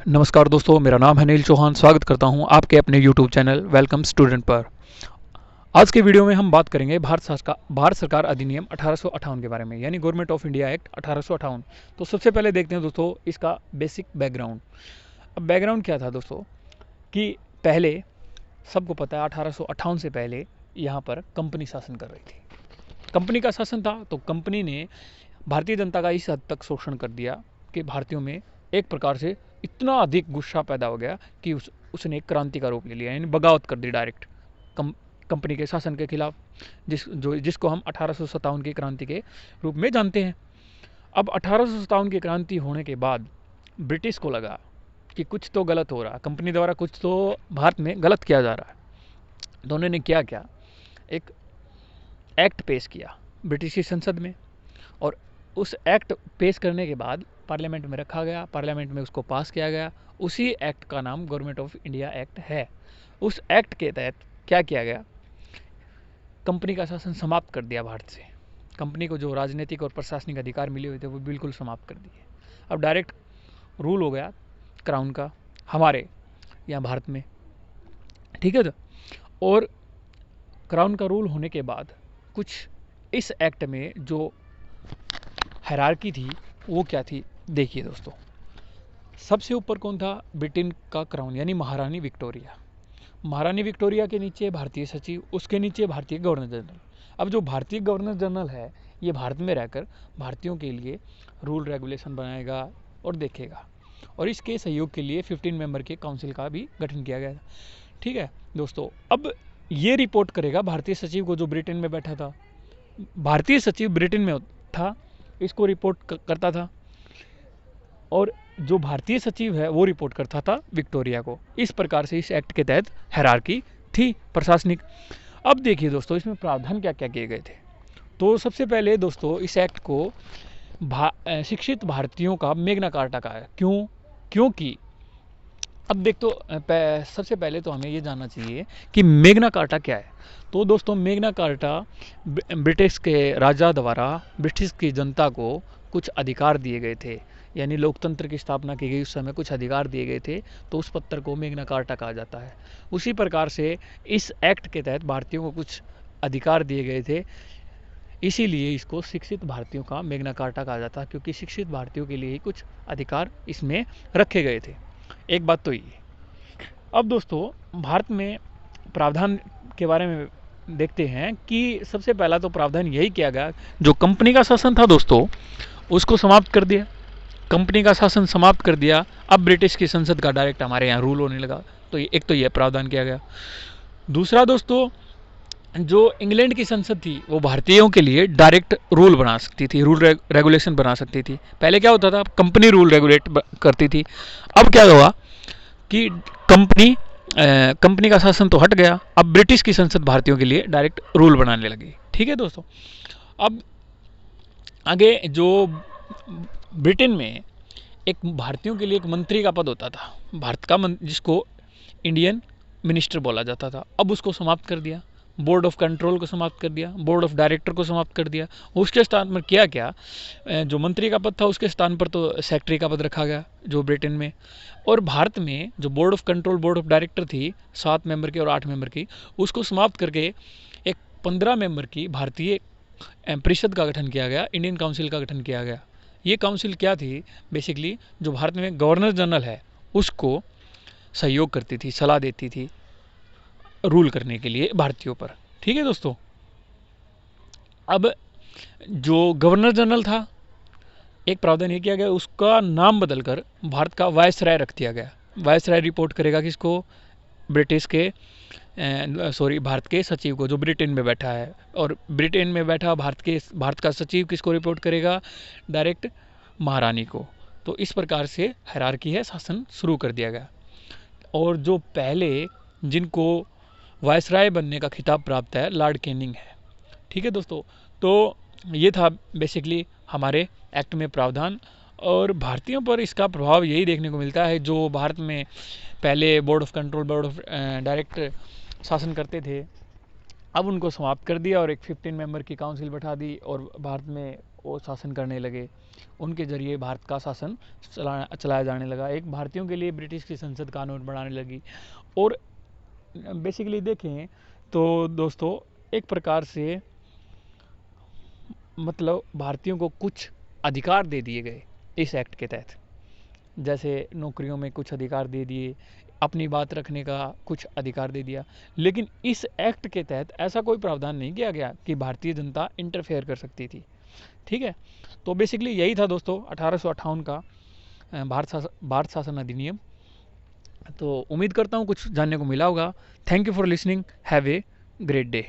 नमस्कार दोस्तों, मेरा नाम है नील चौहान। स्वागत करता हूं आपके अपने यूट्यूब चैनल वेलकम स्टूडेंट पर। आज के वीडियो में हम बात करेंगे भारत सरकार अधिनियम 1858 के बारे में, यानी गवर्नमेंट ऑफ इंडिया एक्ट 1858। तो सबसे पहले देखते हैं दोस्तों इसका बेसिक बैकग्राउंड। अब बैकग्राउंड क्या था दोस्तों कि पहले सबको पता है 1858 से पहले यहाँ पर कंपनी शासन कर रही थी। कंपनी का शासन था तो कंपनी ने भारतीय जनता का इस हद तक शोषण कर दिया कि भारतीयों में एक प्रकार से इतना अधिक गुस्सा पैदा हो गया कि उसने एक क्रांति का रूप ले लिया, यानी बगावत कर दी डायरेक्ट कंपनी के शासन के खिलाफ, जिसको हम 1857 की क्रांति के रूप में जानते हैं। अब 1857 की क्रांति होने के बाद ब्रिटिश को लगा कि कुछ तो गलत हो रहा, कंपनी द्वारा कुछ तो भारत में गलत किया जा रहा है। तो उन्होंने क्या किया, एक एक्ट पेश किया ब्रिटिश की संसद में, और उस एक्ट पेश करने के बाद पार्लियामेंट में रखा गया, पार्लियामेंट में उसको पास किया गया। उसी एक्ट का नाम गवर्नमेंट ऑफ इंडिया एक्ट है। उस एक्ट के तहत क्या किया गया, कंपनी का शासन समाप्त कर दिया भारत से। कंपनी को जो राजनीतिक और प्रशासनिक अधिकार मिले हुए थे वो बिल्कुल समाप्त कर दिए। अब डायरेक्ट रूल हो गया क्राउन का हमारे यहाँ भारत में, ठीक है। और क्राउन का रूल होने के बाद कुछ इस एक्ट में जो हायरार्की थी वो क्या थी, देखिए दोस्तों। सबसे ऊपर कौन था, ब्रिटेन का क्राउन यानी महारानी विक्टोरिया। महारानी विक्टोरिया के नीचे भारतीय सचिव, उसके नीचे भारतीय गवर्नर जनरल। अब जो भारतीय गवर्नर जनरल है ये भारत में रहकर भारतीयों के लिए रूल रेगुलेशन बनाएगा और देखेगा, और इसके सहयोग के लिए 15 मेंबर के काउंसिल का भी गठन किया गया था, ठीक है दोस्तों। अब ये रिपोर्ट करेगा भारतीय सचिव को जो ब्रिटेन में बैठा था। भारतीय सचिव ब्रिटेन में था, इसको रिपोर्ट करता था, और जो भारतीय सचिव है वो रिपोर्ट करता था विक्टोरिया को। इस प्रकार से इस एक्ट के तहत हायरार्की थी प्रशासनिक। अब देखिए दोस्तों इसमें प्रावधान क्या क्या किए गए थे। तो सबसे पहले दोस्तों इस एक्ट को शिक्षित भारतीयों का मैग्ना कार्टा कहा है। क्योंकि अब देख तो सबसे पहले तो हमें ये जानना चाहिए कि मैग्ना कार्टा क्या है। तो दोस्तों मैग्ना कार्टा ब्रिटिश के राजा द्वारा ब्रिटिश की जनता को कुछ अधिकार दिए गए थे, यानी लोकतंत्र की स्थापना की गई, उस समय कुछ अधिकार दिए गए थे, तो उस पत्र को मैग्ना कार्टा कहा जाता है। उसी प्रकार से इस एक्ट के तहत भारतीयों को कुछ अधिकार दिए गए थे, इसीलिए इसको शिक्षित भारतीयों का मैग्ना कार्टा कहा जाता है, क्योंकि शिक्षित भारतीयों के लिए ही कुछ अधिकार इसमें रखे गए थे। एक बात तो ये। अब दोस्तों भारत में प्रावधान के बारे में देखते हैं कि सबसे पहला तो प्रावधान यही किया गया, जो कंपनी का शासन था दोस्तों उसको समाप्त कर दिया। कंपनी का शासन समाप्त कर दिया, अब ब्रिटिश की संसद का डायरेक्ट हमारे यहाँ रूल होने लगा। तो एक तो यह प्रावधान किया गया। दूसरा दोस्तों, जो इंग्लैंड की संसद थी वो भारतीयों के लिए डायरेक्ट रूल बना सकती थी, रूल रेगुलेशन बना सकती थी। पहले क्या होता था, कंपनी रूल रेगुलेट करती थी। अब क्या हुआ कि कंपनी का शासन तो हट गया, अब ब्रिटिश की संसद भारतीयों के लिए डायरेक्ट रूल बनाने लगी, ठीक है दोस्तों। अब आगे जो ब्रिटेन में एक भारतीयों के लिए एक मंत्री का पद होता था, भारत का जिसको इंडियन मिनिस्टर बोला जाता था, अब उसको समाप्त कर दिया। बोर्ड ऑफ कंट्रोल को समाप्त कर दिया, बोर्ड ऑफ डायरेक्टर को समाप्त कर दिया। उसके स्थान पर क्या जो मंत्री का पद था उसके स्थान पर तो सेक्रेटरी का पद रखा गया जो ब्रिटेन में। और भारत में जो board of control, board of director थी 7 मेंबर की और 8 मेंबर की, उसको समाप्त करके एक 15 मेंबर की भारतीय परिषद का गठन किया गया, इंडियन काउंसिल का गठन किया गया। ये काउंसिल क्या थी, बेसिकली जो भारत में गवर्नर जनरल है उसको सहयोग करती थी, सलाह देती थी रूल करने के लिए भारतीयों पर, ठीक है दोस्तों। अब जो गवर्नर जनरल था, एक प्रावधान ये किया गया, उसका नाम बदलकर भारत का वायसराय रख दिया गया। वायसराय रिपोर्ट करेगा किसको, ब्रिटिश के भारत के सचिव को जो ब्रिटेन में बैठा है, और ब्रिटेन में बैठा भारत का सचिव किसको रिपोर्ट करेगा, डायरेक्ट महारानी को। तो इस प्रकार से हायरार्की है, शासन शुरू कर दिया गया। और जो पहले जिनको वायसराय बनने का खिताब प्राप्त है, लॉर्ड कैनिंग है, ठीक है दोस्तों। तो ये था बेसिकली हमारे एक्ट में प्रावधान, और भारतीयों पर इसका प्रभाव यही देखने को मिलता है, जो भारत में पहले board of control, board of director शासन करते थे, अब उनको समाप्त कर दिया और एक 15 मेंबर की काउंसिल बैठा दी और भारत में वो शासन करने लगे। उनके जरिए भारत का शासन चलाया जाने लगा। एक भारतीयों के लिए ब्रिटिश की संसद कानून बनाने लगी। और बेसिकली देखें तो दोस्तों एक प्रकार से मतलब भारतीयों को कुछ अधिकार दे दिए गए इस एक्ट के तहत, जैसे नौकरियों में कुछ अधिकार दे दिए, अपनी बात रखने का कुछ अधिकार दे दिया। लेकिन इस एक्ट के तहत ऐसा कोई प्रावधान नहीं किया गया कि भारतीय जनता इंटरफेयर कर सकती थी। ठीक है, तो बेसिकली यही था दोस्तों 1858 का भारत शासन अधिनियम। तो उम्मीद करता हूँ कुछ जानने को मिला होगा। Thank you for listening, have a great day.